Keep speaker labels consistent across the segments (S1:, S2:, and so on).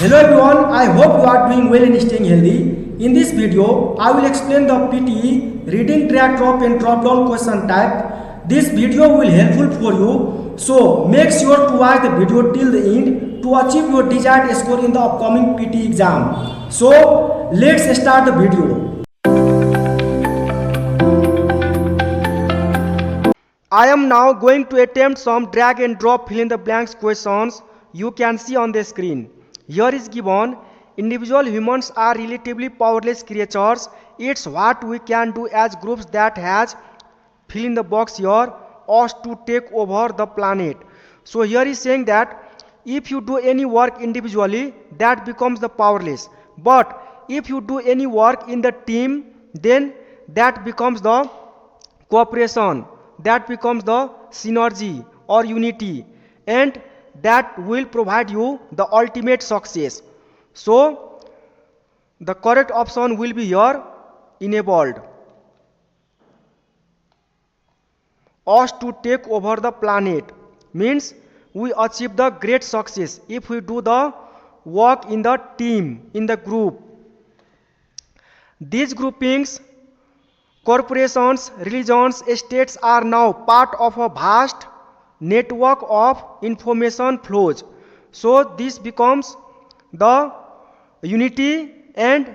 S1: Hello everyone, I hope you are doing well and staying healthy. In this video, I will explain the PTE Reading Drag Drop and Drop Down question type. This video will helpful for you, so make sure to watch the video till the end to achieve your desired score in the upcoming PTE exam. So let's start the video. I am now going to attempt some drag and drop fill in the blanks questions you can see on the screen. Here is given, individual humans are relatively powerless creatures. It's what we can do as groups that has fill in the box here us to take over the planet. So here is saying that if you do any work individually, that becomes the powerless. But if you do any work in the team, then that becomes the cooperation. That becomes the synergy or unity, and that will provide you the ultimate success. So the correct option will be here, enabled us to take over the planet, means we achieve the great success if we do the work in the team, in the group. These groupings, corporations, religions, states are now part of a vast network of information flows. So this becomes the unity and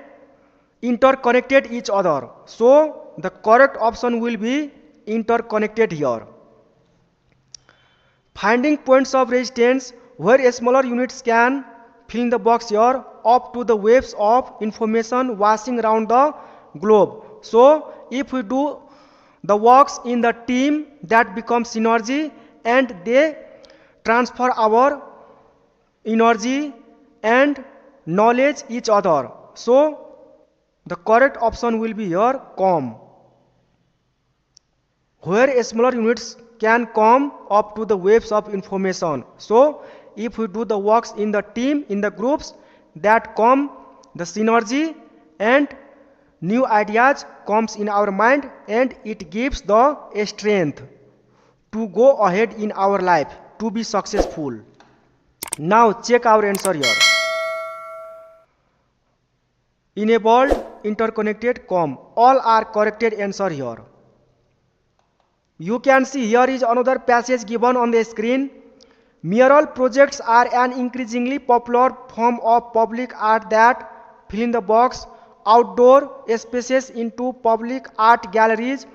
S1: interconnected each other. So the correct option will be interconnected here. Finding points of resistance where smaller units can fill in the box here up to the waves of information washing around the globe. So if we do the works in the team, that becomes synergy and they transfer our energy and knowledge each other. So the correct option will be here, come, where smaller units can come up to the waves of information. So if we do the works in the team, in the groups, that come the synergy and new ideas comes in our mind, and it gives the strength to go ahead in our life to be successful. Now check our answer here. Enabled, interconnected, come, all are corrected answer here. You can see here is another passage given on the screen. Mural projects are an increasingly popular form of public art that fill in the box outdoor spaces into public art galleries.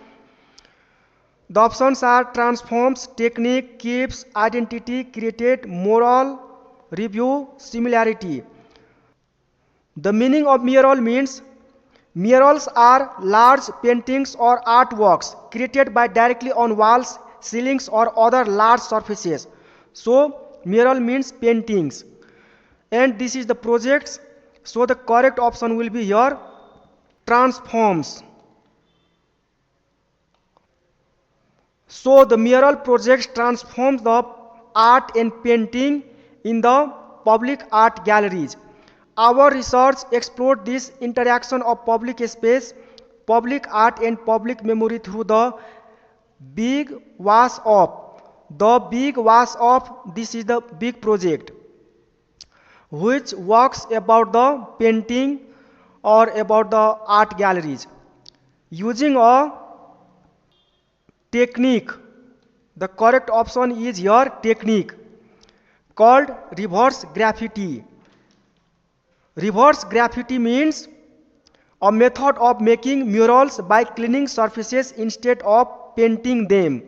S1: The options are transforms, technique, keeps, identity, created, moral, review, similarity. The meaning of mural means murals are large paintings or artworks created by directly on walls, ceilings or other large surfaces. So mural means paintings, and this is the projects. So the correct option will be here, transforms. So the mural projects transforms the art and painting in the public art galleries. Our research explored this interaction of public space, public art and public memory through the big wash up. The big wash up, this is the big project which works about the painting or about the art galleries using a technique. The correct option is here, technique called reverse graffiti. Reverse graffiti means a method of making murals by cleaning surfaces instead of painting them.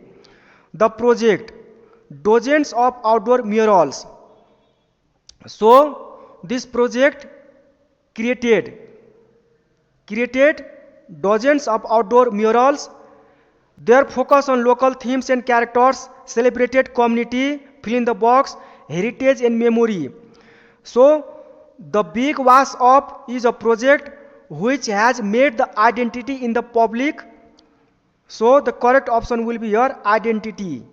S1: The project, dozens of outdoor murals. So this project created dozens of outdoor murals. Their focus on local themes and characters, celebrated community, fill in the box, heritage and memory. So the big wash up is a project which has made the identity in the public. So the correct option will be here, identity.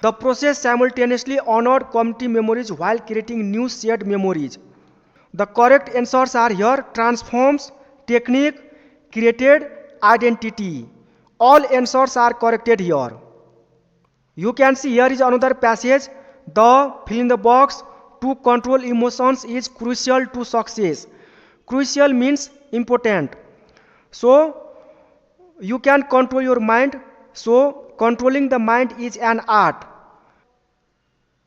S1: The process simultaneously honored community memories while creating new shared memories. The correct answers are here, transforms, technique, created, identity. All answers are corrected here. You can see here is another passage, the fill in the box to control emotions is crucial to success. Crucial means important. So you can control your mind. So controlling the mind is an art.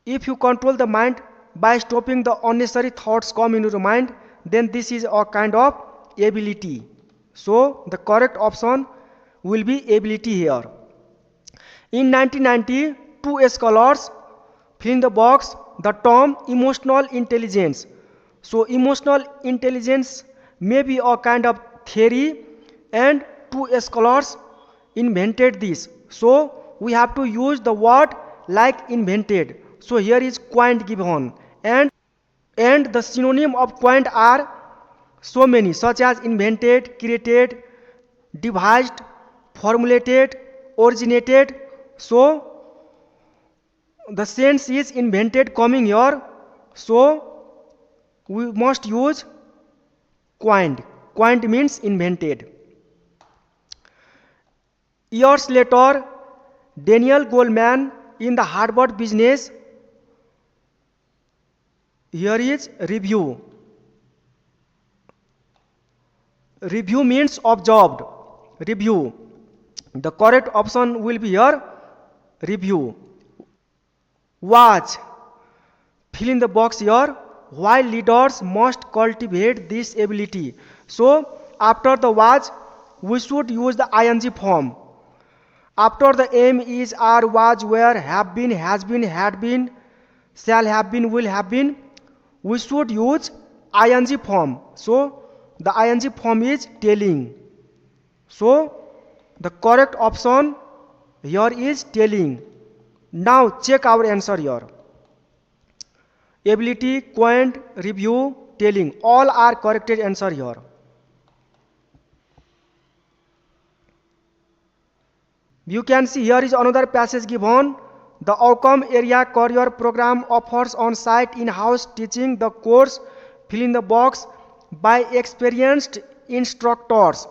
S1: If you control the mind by stopping the unnecessary thoughts come in your mind, then this is a kind of ability. So the correct option will be ability here. In 1990, two scholars fill in the box the term emotional intelligence. So emotional intelligence may be a kind of theory, and two scholars invented this. So we have to use the word like invented. So here is coined given, and the synonym of coined are so many, such as invented, created, devised, formulated, originated. So the sense is invented coming here. So we must use coined. Coined means invented. Years later, Daniel Goleman in the Harvard Business, here is review. Review means observed. Review. The correct option will be here review. Watch. Fill in the box here. Why leaders must cultivate this ability. So after the watch, we should use the ing form. After the am is, are, was, were, have been, has been, had been, shall have been, will have been, we should use ing form. So the ing form is telling. So the correct option here is telling. Now check our answer here. Ability, coined, review, telling, all are corrected answer here. You can see here is another passage given. The outcome area career program offers on-site in-house teaching. The course fill in the box by experienced instructors.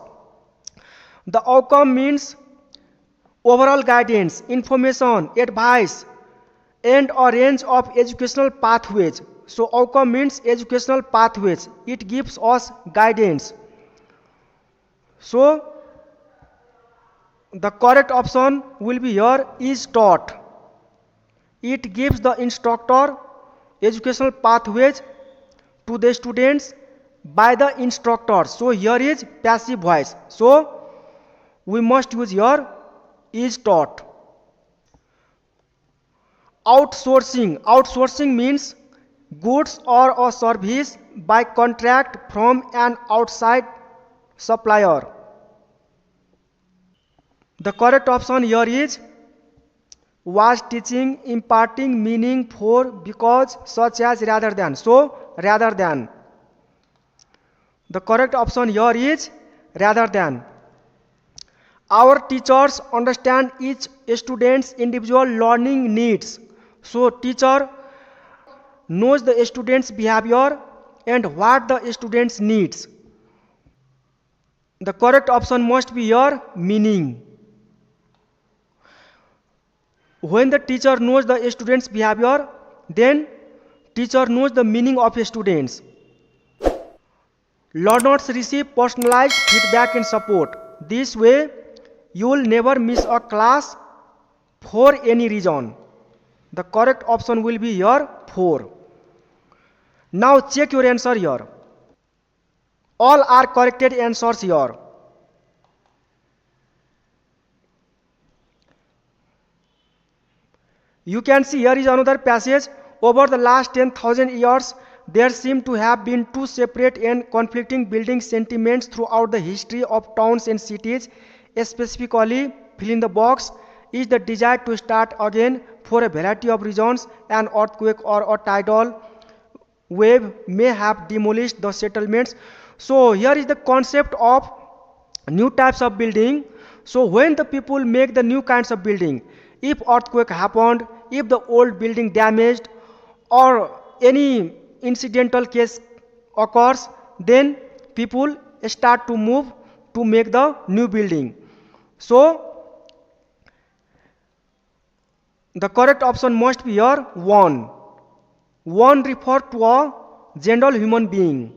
S1: The outcome means overall guidance, information, advice, and a range of educational pathways. So outcome means educational pathways. It gives us guidance. So the correct option will be here is taught. It gives the instructor educational pathways to the students by the instructor. So here is passive voice. So we must use here is taught. Outsourcing. Outsourcing means goods or a service by contract from an outside supplier. The correct option here is was, teaching, imparting meaning for, because, such as, rather than. So rather than. The correct option here is rather than. Our teachers understand each student's individual learning needs. So teacher knows the student's behavior and what the students needs. The correct option must be here meaning. When the teacher knows the student's behavior, then teacher knows the meaning of students. Learners receive personalized feedback and support. This way, you will never miss a class for any reason. The correct option will be here 4. Now check your answer here. All are corrected answers here. You can see here is another passage. Over the last 10,000 years, there seem to have been two separate and conflicting building sentiments throughout the history of towns and cities. Specifically, fill in the box is the desire to start again for a variety of reasons. An earthquake or a tidal wave may have demolished the settlements. So here is the concept of new types of building. So when the people make the new kinds of building, if earthquake happened, if the old building damaged, or any incidental case occurs, then people start to move to make the new building. So the correct option must be here 1. One refer to a general human being,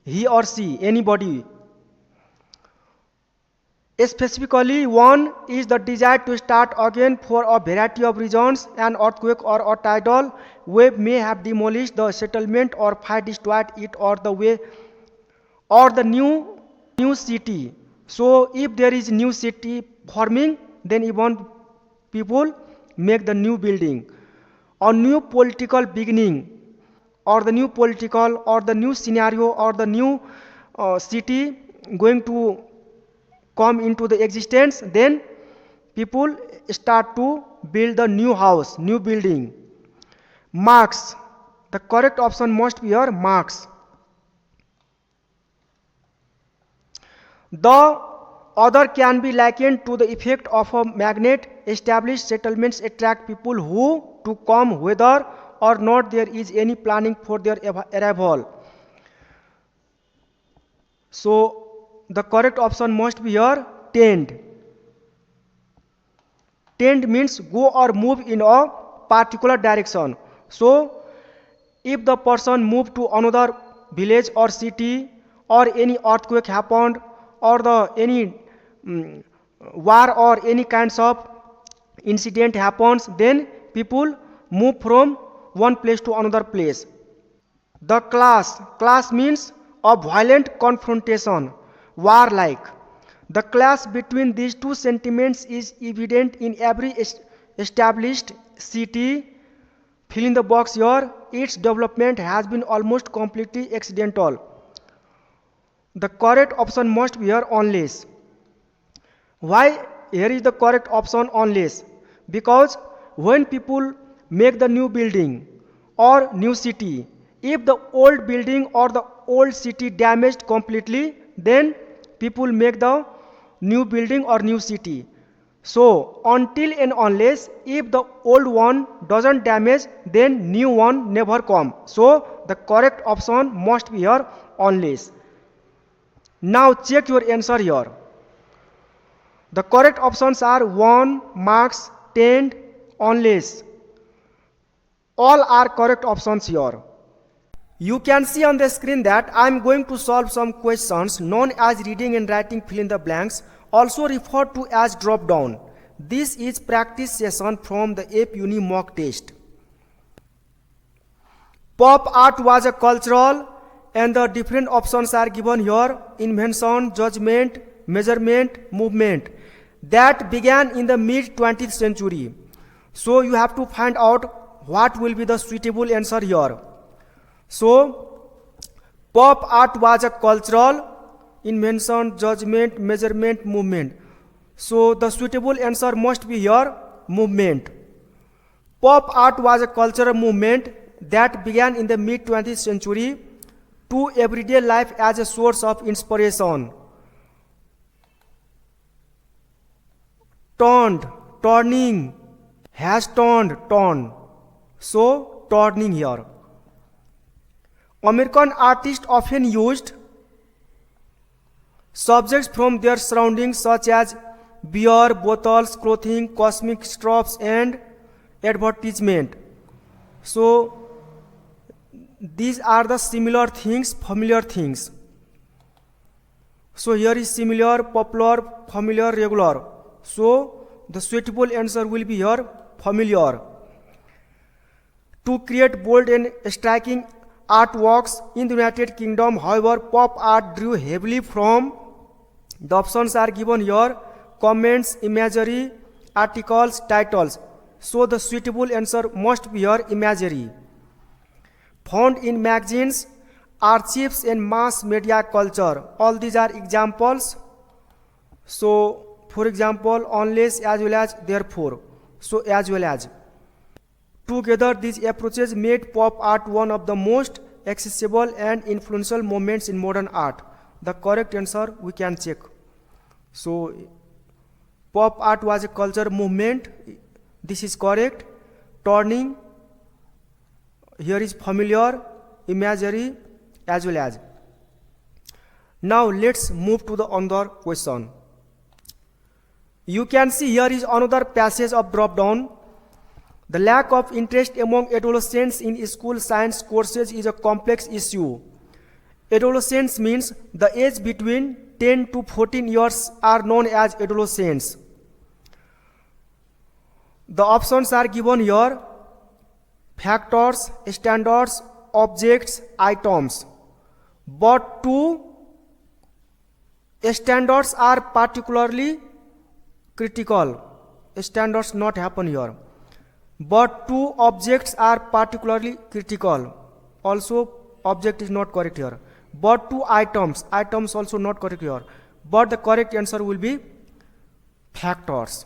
S1: he or she, anybody. Specifically, one is the desire to start again for a variety of reasons. An earthquake or a tidal wave may have demolished the settlement or fire destroyed it or the new city. So if there is new city forming, then even people make the new building. A new political beginning, or the new political, or the new scenario, or the new city going to come into the existence, then people start to build the new house, new building. Marks. The correct option must be here, marks. The other can be likened to the effect of a magnet. Established settlements attract people who to come whether or not there is any planning for their arrival. So the correct option must be here, tend. Tend means go or move in a particular direction. So if the person moved to another village or city, or any earthquake happened, or any war or any kinds of incident happens, then people move from one place to another place. The clash means a violent confrontation, warlike. The clash between these two sentiments is evident in every established city. Fill in the box here. Its development has been almost completely accidental. The correct option must be here, unless. Why here is the correct option, unless? Because when people make the new building or new city, if the old building or the old city damaged completely, then people make the new building or new city. So until and unless, if the old one doesn't damage, then new one never come. So the correct option must be here, unless. Now check your answer here. The correct options are 1, marks, tend, unless. All are correct options here. You can see on the screen that I am going to solve some questions known as reading and writing fill in the blanks, also referred to as drop down. This is practice session from the AP Uni mock test. Pop art was a cultural, and the different options are given here: invention, judgment, measurement, movement, that began in the mid 20th century. So you have to find out what will be the suitable answer here. So pop art was a cultural, invention, judgment, measurement, movement. So the suitable answer must be here, movement. Pop art was a cultural movement that began in the mid 20th century to everyday life as a source of inspiration. Turned, turning, has turned, turn. So turning here. American artists often used subjects from their surroundings such as beer, bottles, clothing, cosmic straps, and advertisement. So these are the similar things, familiar things. So here is similar, popular, familiar, regular. So the suitable answer will be here, familiar. To create bold and striking artworks in the United Kingdom, however, pop art drew heavily from, the options are given here, comments, imagery, articles, titles. So the suitable answer must be here, imagery. Found in magazines, archives, and mass media culture. All these are examples. So for example, unless as well as therefore. So as well as. Together, these approaches made pop art one of the most accessible and influential moments in modern art. The correct answer we can check. So pop art was a culture movement. This is correct. Turning. Here is familiar, imagery, as well as. Now let's move to the another question. You can see here is another passage of drop down. The lack of interest among adolescents in school science courses is a complex issue. Adolescents means the age between 10 to 14 years are known as adolescents. The options are given here: factors, standards, objects, items. But two standards are particularly critical. Standards not happen here. But two objects are particularly critical. Also object is not correct here. But two items also not correct here. But the correct answer will be factors.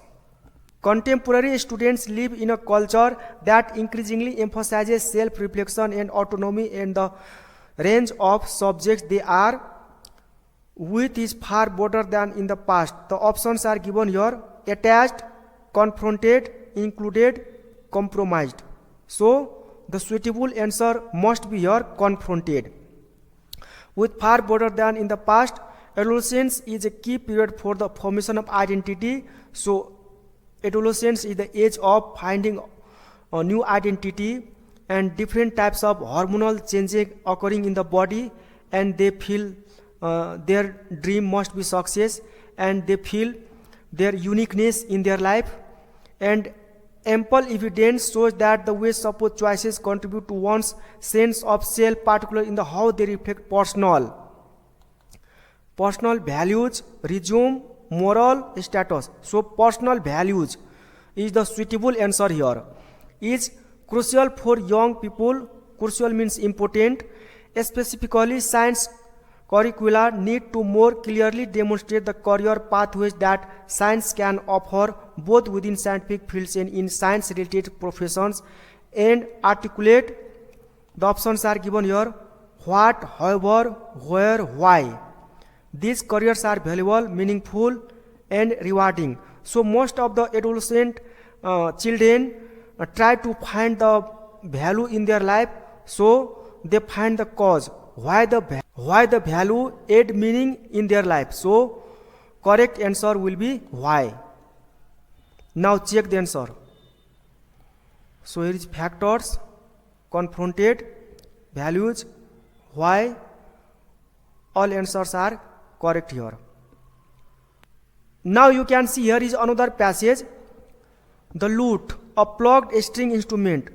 S1: Contemporary students live in a culture that increasingly emphasizes self-reflection and autonomy, and the range of subjects they are with is far broader than in the past. The options are given here: attached, confronted, included, compromised. So the suitable answer must be here: confronted. With far broader than in the past, adolescence is a key period for the formation of identity. So adolescence is the age of finding a new identity, and different types of hormonal changes occurring in the body, and they feel their dream must be success, and they feel their uniqueness in their life, and ample evidence shows that the way supposed choices contribute to one's sense of self, particularly in the how they reflect personal values, resume, moral status. So personal values is the suitable answer here. Is crucial for young people. Crucial means important. Specifically, science curricula need to more clearly demonstrate the career pathways that science can offer, both within scientific fields and in science-related professions, and articulate. The options are given here: what, however, where, why. These careers are valuable, meaningful, and rewarding. So most of the adolescent children try to find the value in their life, so they find the cause, why the value add meaning in their life. So correct answer will be why. Now check the answer. So here is factors, confronted, values, why. All answers are correct here. Now you can see here is another passage. The lute, a plucked string instrument.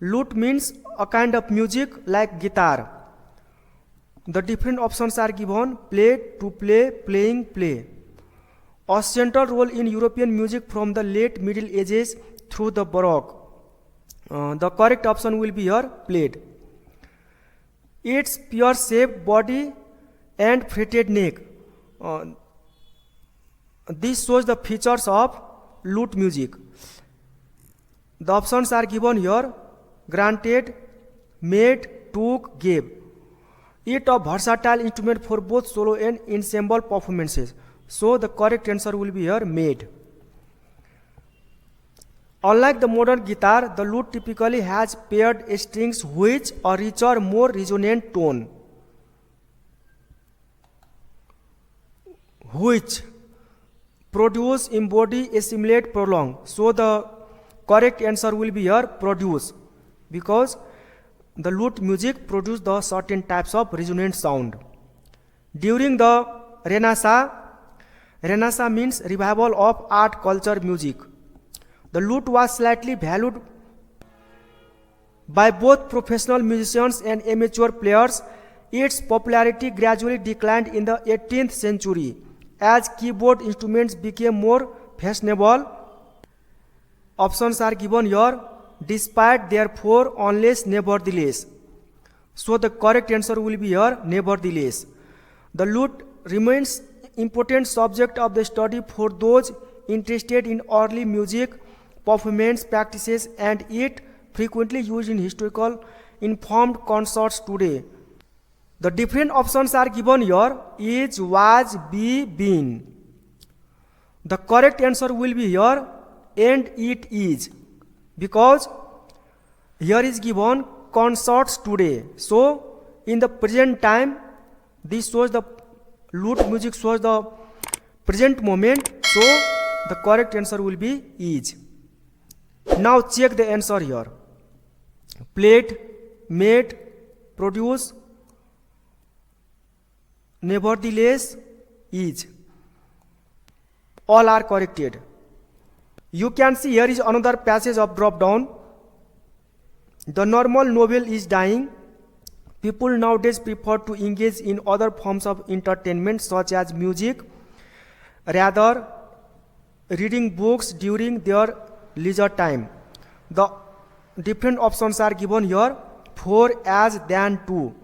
S1: Lute means a kind of music like guitar. The different options are given: play, to play, playing, play. A central role in European music from the late Middle Ages through the Baroque. The correct option will be here: played. Its pear-shaped body and fretted neck. This shows the features of lute music. The options are given here: granted, made, took, gave. It a versatile instrument for both solo and ensemble performances. So the correct answer will be here: made. Unlike the modern guitar, the lute typically has paired strings which a richer, more resonant tone, which produce, embody, assimilate, prolong. So the correct answer will be here: produce, because the lute music produced the certain types of resonant sound. During the Renaissance means revival of art, culture, music. The lute was slightly valued by both professional musicians and amateur players. Its popularity gradually declined in the 18th century as keyboard instruments became more fashionable. Options are given here: despite, therefore, unless, nevertheless. So the correct answer will be here: nevertheless. The lute remains important subject of the study for those interested in early music performance practices, and it frequently used in historical informed concerts today. The different options are given here: is, was, be, been. The correct answer will be here: and it is, because here is given concerts today. So in the present time, this shows the lute music shows the present moment. So the correct answer will be is. Now check the answer here. Played, made, produce, nevertheless, is. All are corrected. You can see here is another passage of drop down. The normal novel is dying. People nowadays prefer to engage in other forms of entertainment such as music, rather reading books during their leisure time. The different options are given here: for, as, than, to.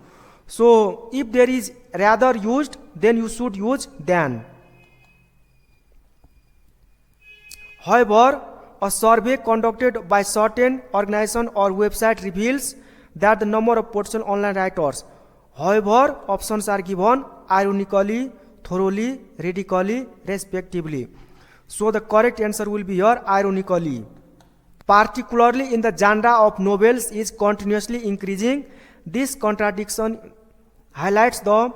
S1: So if there is rather used, then you should use than. However, a survey conducted by certain organization or website reveals that the number of potential online writers. However, options are given ironically, thoroughly, radically, respectively. So the correct answer will be here ironically. Particularly in the genre of novels is continuously increasing. This contradiction highlights the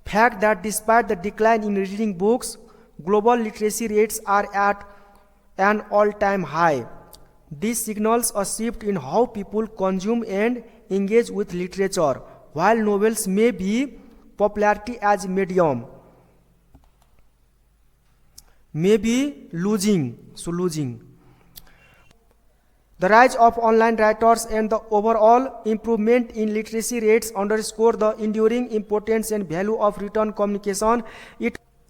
S1: fact that despite the decline in reading books, global literacy rates are at an all-time high. This signals a shift in how people consume and engage with literature. While novels may be popularity as medium, may be losing. The rise of online writers and the overall improvement in literacy rates underscore the enduring importance and value of written communication.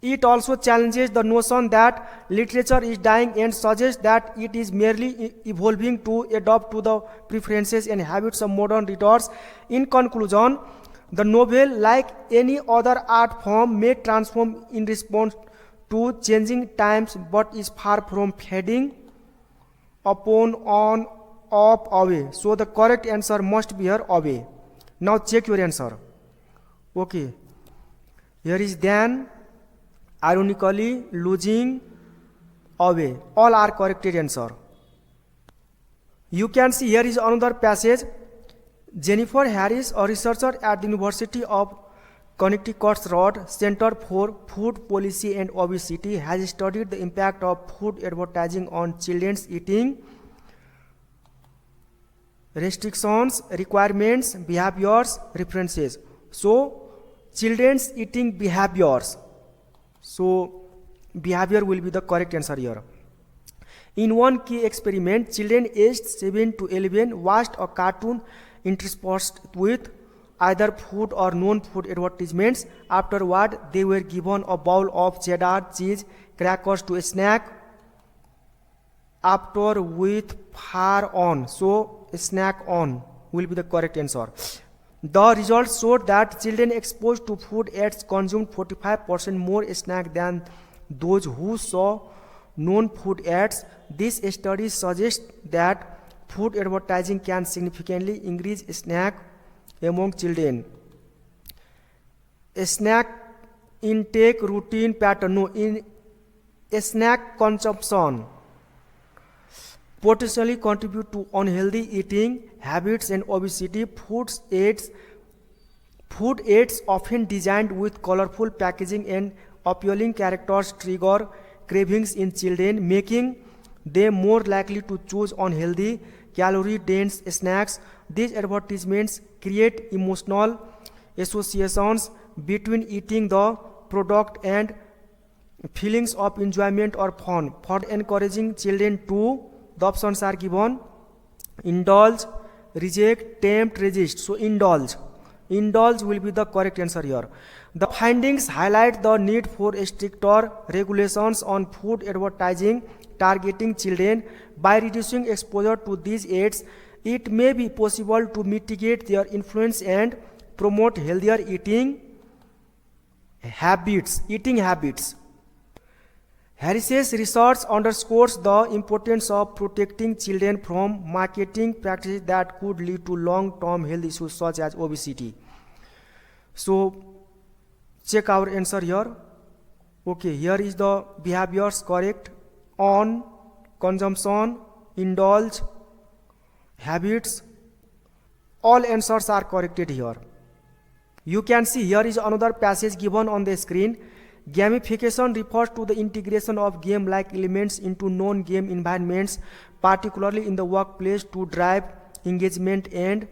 S1: It also challenges the notion that literature is dying and suggests that it is merely evolving to adapt to the preferences and habits of modern readers. In conclusion, the novel, like any other art form, may transform in response to changing times but is far from fading upon, on, up, away. So the correct answer must be here away. Now check your answer. Okay. Here is than, ironically, losing, away. All are corrected answer. You can see here is another passage. Jennifer Harris, a researcher at the University of Connecticut's Rhodes Center for Food Policy and Obesity, has studied the impact of food advertising on children's eating restrictions, requirements, behaviors, preferences. So, children's eating behaviors. So, behavior will be the correct answer here. In one key experiment, children aged 7 to 11 watched a cartoon interspersed with either food or non-food advertisements. Afterward, they were given a bowl of cheddar cheese crackers to snack after with far on. So, snack on will be the correct answer. The results showed that children exposed to food ads consumed 45% more snack than those who saw non-food ads. This study suggests that food advertising can significantly increase snack among children. Snack intake routine pattern, in snack consumption potentially contribute to unhealthy eating habits and obesity. Food aids often designed with colorful packaging and appealing characters trigger cravings in children, making them more likely to choose unhealthy, calorie-dense snacks. These advertisements create emotional associations between eating the product and feelings of enjoyment or fun. For encouraging children to, the options are given: indulge, reject, tempt, resist. So indulge will be the correct answer here. The findings highlight the need for stricter regulations on food advertising targeting children. By reducing exposure to these ads, it may be possible to mitigate their influence and promote healthier eating habits. Harris's research underscores the importance of protecting children from marketing practices that could lead to long-term health issues such as obesity. So, check our answer here. Okay, here is the behaviors correct: on, consumption, indulge, habits. All answers are corrected here. You can see here is another passage given on the screen. Gamification refers to the integration of game-like elements into non-game environments, particularly in the workplace, to drive engagement. And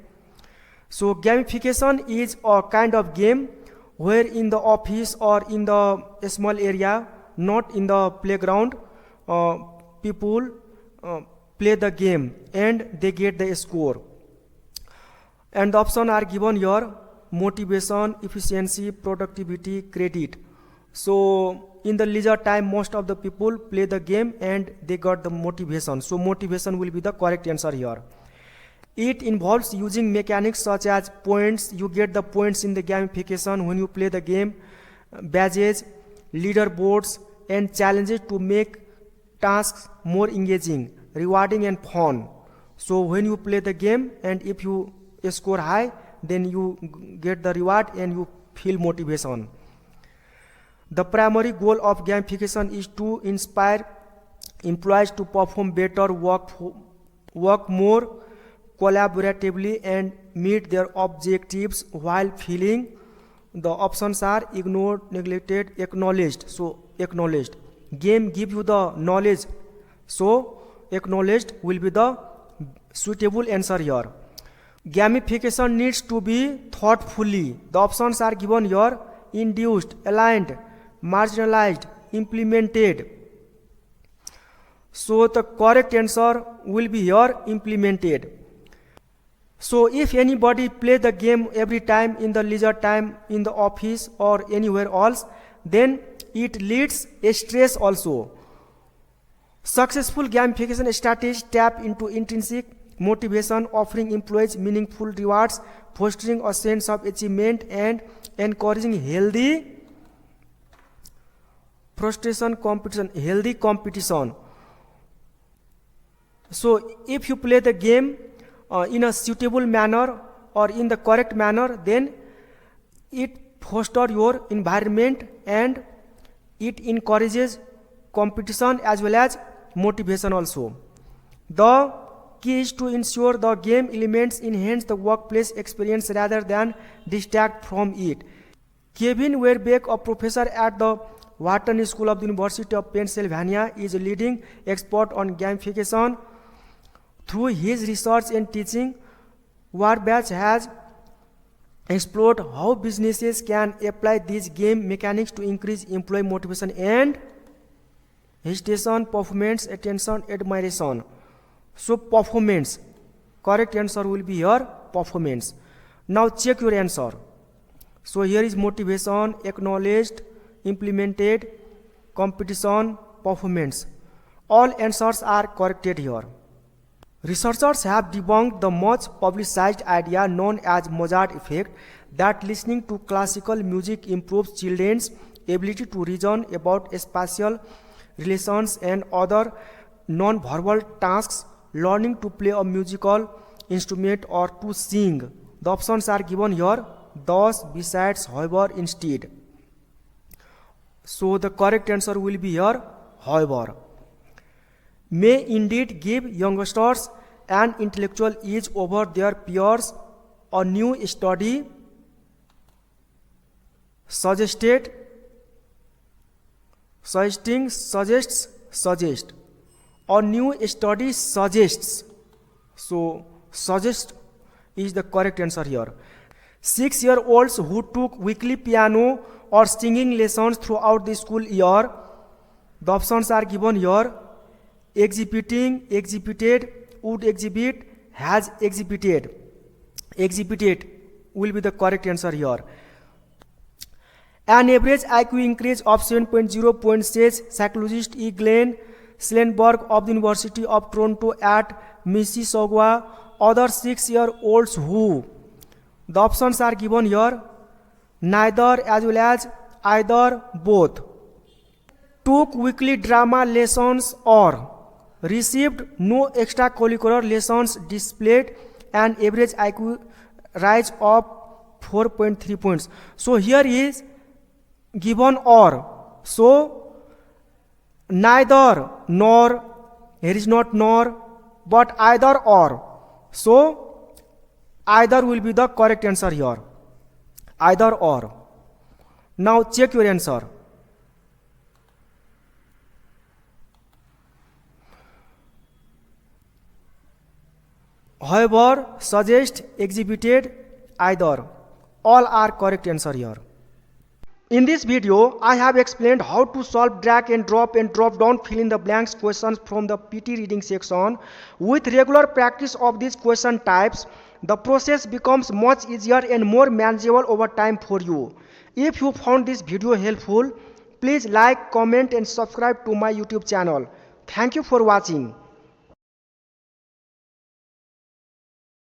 S1: so gamification is a kind of game where in the office or in the small area, not in the playground, people play the game and they get the score. And the options are given here: motivation, efficiency, productivity, credit. So in the leisure time, most of the people play the game and they got the motivation. So motivation will be the correct answer here. It involves using mechanics such as points. You get the points in the gamification when you play the game, badges, leaderboards, and challenges to make tasks more engaging, rewarding, and fun. So when you play the game and if you score high, then you get the reward and you feel motivation. The primary goal of gamification is to inspire employees to perform better, work more collaboratively, and meet their objectives while feeling. The options are ignored, neglected, acknowledged. So acknowledged. Game give you the knowledge. So acknowledged will be the suitable answer here. Gamification needs to be thoughtfully. The options are given here: induced, aligned, marginalized, implemented. So the correct answer will be here: implemented. So if anybody play the game every time in the leisure time, in the office or anywhere else, then it leads stress also. Successful gamification strategies tap into intrinsic motivation, offering employees meaningful rewards, fostering a sense of achievement, and encouraging healthy competition. So if you play the game in a suitable manner or in the correct manner, then it fosters your environment and it encourages competition as well as motivation also. The key is to ensure the game elements enhance the workplace experience rather than distract from it. Kevin Werbeck, a professor at the Wharton School of the University of Pennsylvania, is a leading expert on gamification. Through his research and teaching, Werbeck has explored how businesses can apply these game mechanics to increase employee motivation and hesitation, performance, attention, admiration. So performance, correct answer will be here, performance. Now check your answer. So here is motivation, acknowledged, implemented, competition, performance. All answers are corrected here. Researchers have debunked the much publicized idea known as Mozart effect, that listening to classical music improves children's ability to reason about spatial relations and other non-verbal tasks, learning to play a musical instrument or to sing. The options are given here: thus, besides, however, instead. So the correct answer will be here, however. May indeed give youngsters an intellectual edge over their peers. A new study suggests. A new study suggests. So suggest is the correct answer here. 6-year-olds who took weekly piano or singing lessons throughout the school year. The options are given here: exhibiting, exhibited, would exhibit, has exhibited. Exhibited will be the correct answer here. An average IQ increase of 7.0 points, says psychologist E. Glenn Schellenberg of the University of Toronto at Mississauga. Other 6-year-olds who. The options are given here: neither, as well as, either, both. Took weekly drama lessons or received no extracurricular lessons, displayed an average IQ rise of 4.3 points. So here is given or. So neither nor, here is not nor, but either or. So either will be the correct answer here. Either or. Now check your answer. However, suggest exhibited either. All are correct answer here. In this video, I have explained how to solve drag and drop down fill in the blanks questions from the PT reading section. With regular practice of these question types, the process becomes much easier and more manageable over time for you. If you found this video helpful, please like, comment and subscribe to my YouTube channel. Thank you for watching.